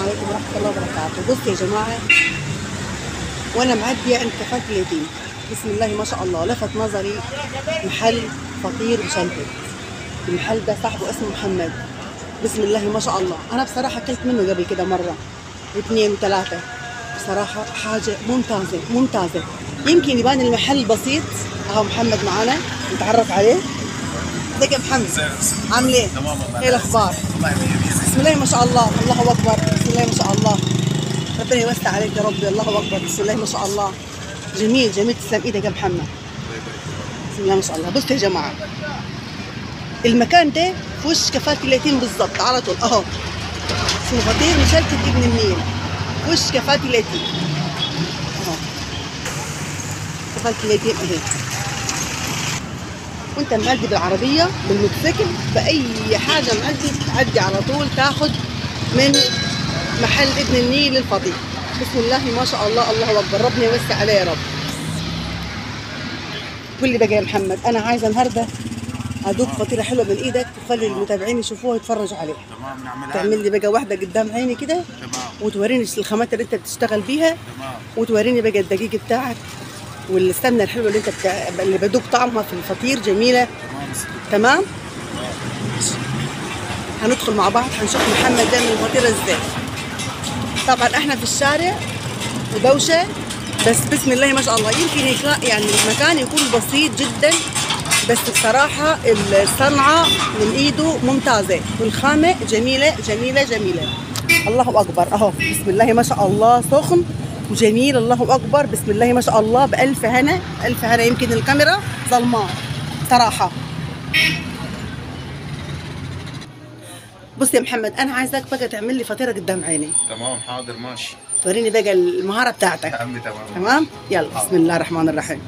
عليكم ورحمة الله وبركاته. بصوا يا جماعة، وأنا معدية عند كفاك اليتيم، بسم الله ما شاء الله لفت نظري محل فطير بشنطة. المحل ده صاحبه اسمه محمد، بسم الله ما شاء الله. أنا بصراحة أكلت منه قبل كده مرة واثنين وثلاثة، بصراحة حاجة ممتازة ممتازة. يمكن يبان المحل بسيط. أهو محمد معانا نتعرف عليه. ازيك يا محمد؟ عامل ايه؟ تمام والله. ايه الاخبار؟ والله بسم الله ما شاء الله، الله اكبر، بسم الله ما شاء الله. ربنا يوسع عليك يا ربي، الله اكبر، بسم الله ما شاء الله. جميل جميل، تسلم ايدك يا محمد. بسم الله ما شاء الله. بصوا يا جماعه، المكان ده في وش كفاله اليتيم بالظبط على طول اهو. اسمه فطير مشلتت ابن النيل، في وش كفاله اليتيم اهو. كفاله اليتيم اهي. وانت معدي بالعربيه بالموتوسيكل باي حاجه معدي تعدي على طول تاخد من محل ابن النيل للفطير. بسم الله ما شاء الله، الله اكبر، ربنا يوسع عليه يا رب. قول لي بقى يا محمد، انا عايزه النهارده ادوق فطيره حلوه من ايدك تخلي المتابعين يشوفوها ويتفرجوا عليها. تمام، نعملها. تعمل لي بقى واحده قدام عيني كده، تمام. وتوريني الخامات اللي انت بتشتغل بيها، تمام. وتوريني بقى الدقيق بتاعك والسمنه الحلوه اللي انت اللي بدوق طعمها في الفطير جميله. تمام. هندخل مع بعض هنشوف محمد بيعمل الفطيره ازاي. طبعا احنا في الشارع ودوشه، بس بسم الله ما شاء الله. يمكن يعني المكان يكون بسيط جدا، بس بصراحه الصنعه من ايده ممتازه والخامه جميله جميله جميله. الله اكبر اهو، بسم الله ما شاء الله، سخن وجميل، الله اكبر، بسم الله ما شاء الله، بالف هنا الف هنا. يمكن الكاميرا ظلماء صراحه. بص يا محمد، انا عايزك بقى تعمل لي فطيره قدام عيني. تمام، حاضر، ماشي. توريني بقى المهاره بتاعتك. يا عمي تمام. تمام، يلا بسم الله الرحمن الرحيم.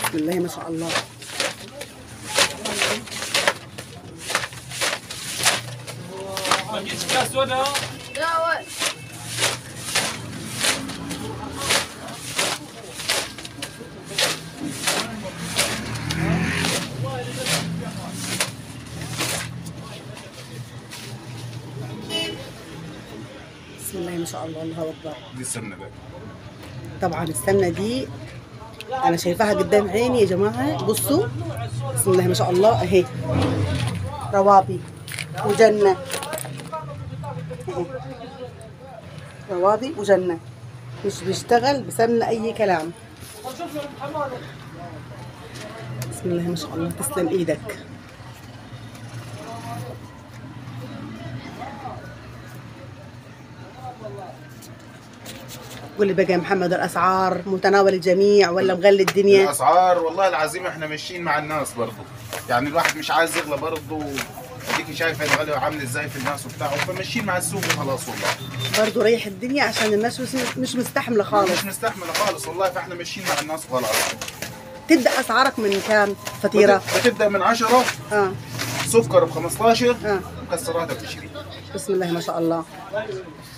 بسم الله ما شاء الله. بسم الله ما شاء الله، الله اكبر. دي السمنه بقى. طبعا السمنه دي انا شايفاها قدام عيني يا جماعه، بصوا بسم الله ما شاء الله اهي. روابي وجنه اهي. روابي وجنه، مش بيشتغل بسمنه اي كلام. بسم الله ما شاء الله، تسلم ايدك. قول لي بقى يا محمد، الاسعار متناول الجميع ولا مغلي الدنيا؟ الاسعار والله العظيم احنا ماشيين مع الناس برضه، يعني الواحد مش عايز يغلى برضه. اديكي شايفه الغلو عامل ازاي في الناس وبتاعه، فماشيين مع السوق وخلاص والله. برضه ريح الدنيا عشان الناس مش مستحمله خالص. مش مستحمله خالص والله، فاحنا ماشيين مع الناس وخلاص. تبدا اسعارك من كام فطيره؟ بتبدا من 10. سكر ب 15. اه. مكسرات ب 20. بسم الله ما شاء الله.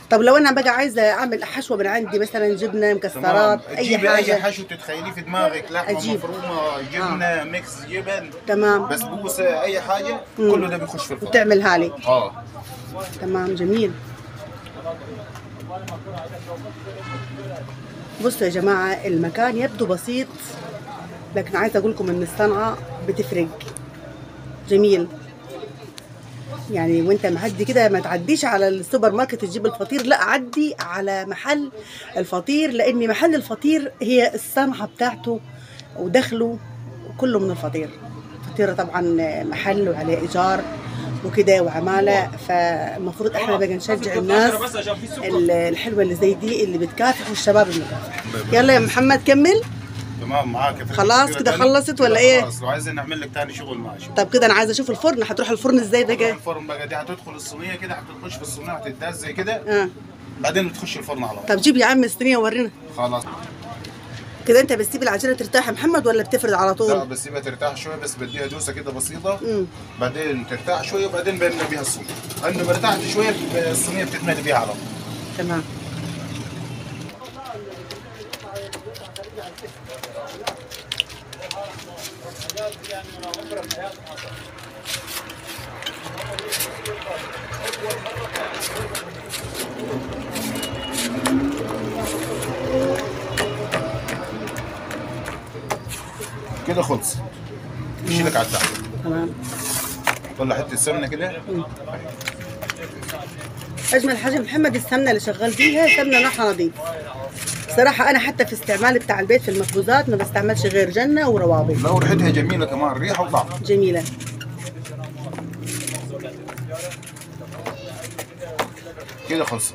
طب لو انا بقى عايزه اعمل حشوه من عندي، مثلا جبنه، مكسرات، اي حاجه. اي حشو تتخيليه في دماغك، لحمه مفرومه، جبنه، ميكس جبن، تمام، بسبوسه، اي حاجه، كله ده بيخش في الفرن. وتعملها لي. اه تمام، جميل. بصوا يا جماعه، المكان يبدو بسيط، لكن عايزه اقول لكم ان الصنعه بتفرق. جميل. يعني وانت معدي كده ما تعديش على السوبر ماركت تجيب الفطير، لا عدي على محل الفطير، لان محل الفطير هي الصنعه بتاعته ودخله كله من الفطير. فطيره طبعا محل وعليه ايجار وكده وعماله، فالمفروض احنا بقى نشجع الناس الحلوه اللي زي دي اللي بتكافح والشباب المكافح. يلا يا محمد كمل. تمام معاك. خلاص كده خلصت ولا ايه؟ خلاص، لو عايزين نعمل لك تاني شغل ماشي. طب كده انا عايزه اشوف الفرن. هتروح الفرن ازاي بقى؟ الفرن بقى دي هتدخل الصينيه كده، هتخش في الصينيه هتداس زي كده. بعدين بتخش الفرن على طول. طب جيب يا عم الصينيه وورينا. خلاص كده انت بتسيب العجينه ترتاح يا محمد ولا بتفرد على طول؟ لا، بسيبها ترتاح شويه، بس بديها دوسه كده بسيطه. بعدين ترتاح شويه وبعدين بنملى بيها الصينيه. لانه ما ارتاحت شويه الصينيه بتتملي بيها على طول. تمام. كده خلص. يشيلك على التحت. تمام. طلع حته السمنه كده. اجمل حاجه محمد السمنه اللي شغال فيها سمنه نوعها نظيف. صراحه انا حتى في استعمال بتاع البيت في المخبوزات ما بستعملش غير جنه وروابي. لا وريحتها جميله كمان، ريحه وطعم. جميله. كده خلص.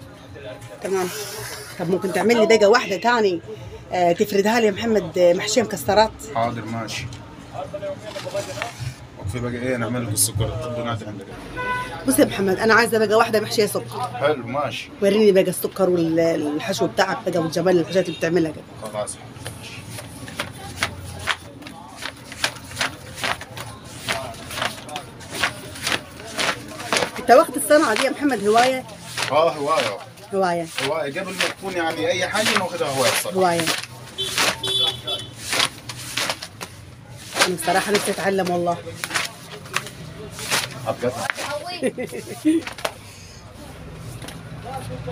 تمام. طب ممكن تعمل لي دقه واحده تاني تفردها لي يا محمد محشيه مكسرات؟ حاضر ماشي. وفي بقى ايه نعمل لك السكر الطبونات عندك. بص يا محمد انا عايزه بقى واحده محشيه سكر. حلو ماشي. وريني بقى السكر والحشو بتاعك بقى والجمال الحاجات اللي بتعملها كده. خلاص. انت واخد الصنعه دي يا محمد هوايه؟ هوايه. هوايه. هوايه قبل ما تكون يعني اي حاجه ناخذها هوايه الصراحه. هوايه. انا بصراحه نفسي اتعلم والله.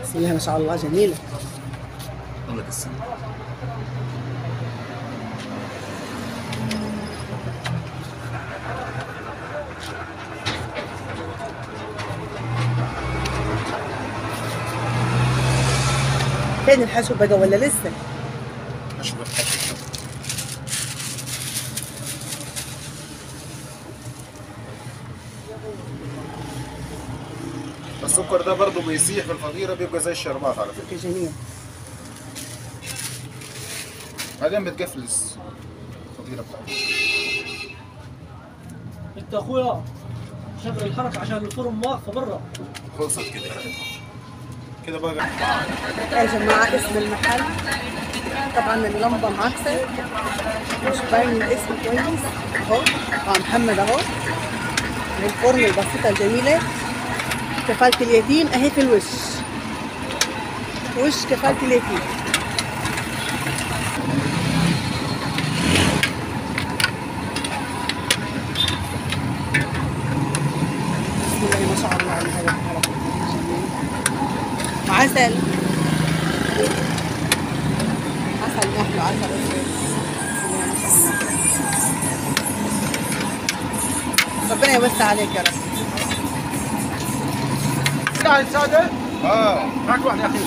بسم الله ما شاء الله جميله. لك السنة. فين الحشو بقى ولا لسه؟ حشو الحشو. السكر ده برضه بيسيح في الفطيره بيبقى زي الشربات على فكره. جميل. بعدين بتقفل الفطيره بتاعتك. انت اخويا شغل الحركه عشان الفرن واقفه برا. خلصت كده. كده بقى يا جماعه اسم المحل طبعا اللمبه معاكسه مش باين الاسم كويس اهو. محمد اهو. الفرن البسيطه الجميله. كفالة اليتيم اهي في الوش. وش كفالة اليتيم. بسم الله ما شاء الله على هذا الحركة. عسل. عسل نحل عسل اسود. ربنا يوسع عليك يا رب. قاعد ساده؟ معك واحد يا اخي.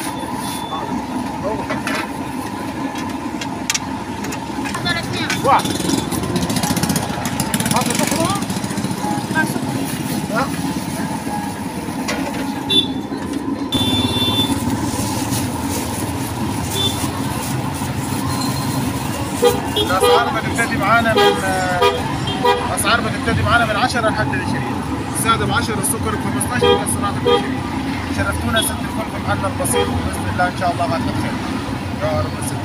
واحد. هذا سكر؟ لا. الاسعار بتبتدي معانا من 10 لحد 20. الساده ب 10، السكر ب 15، والمكسرات ب 20. شرفتونا ست الكل في محلنا البسيط، وباذن الله ان شاء الله ما تخير. يا رب.